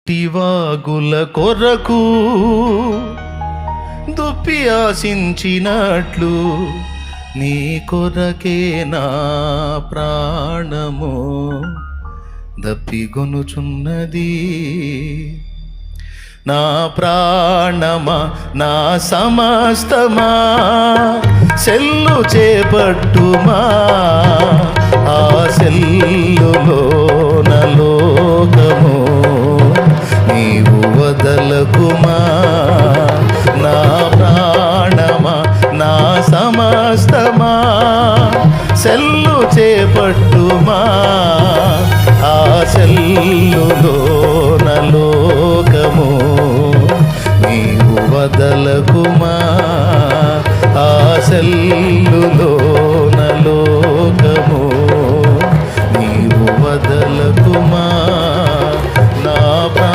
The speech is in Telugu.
టివాగుల కొరకు దుప్పి ఆశించినట్లు నీ కొరకే నా ప్రాణము దప్పిగొనుచున్నది. నా ప్రాణమా నా సమస్తమా సెల్లు చేపట్టుమా, ఆ సెల్లులోన లోకము నీవు వదలకుమా. నా ప్రాణమా నా సమస్తమా సెల్లు చేపట్టుమా, ఆ సెల్లులోన లోకము నీవు వదలకుమా, ఆ సెల్లు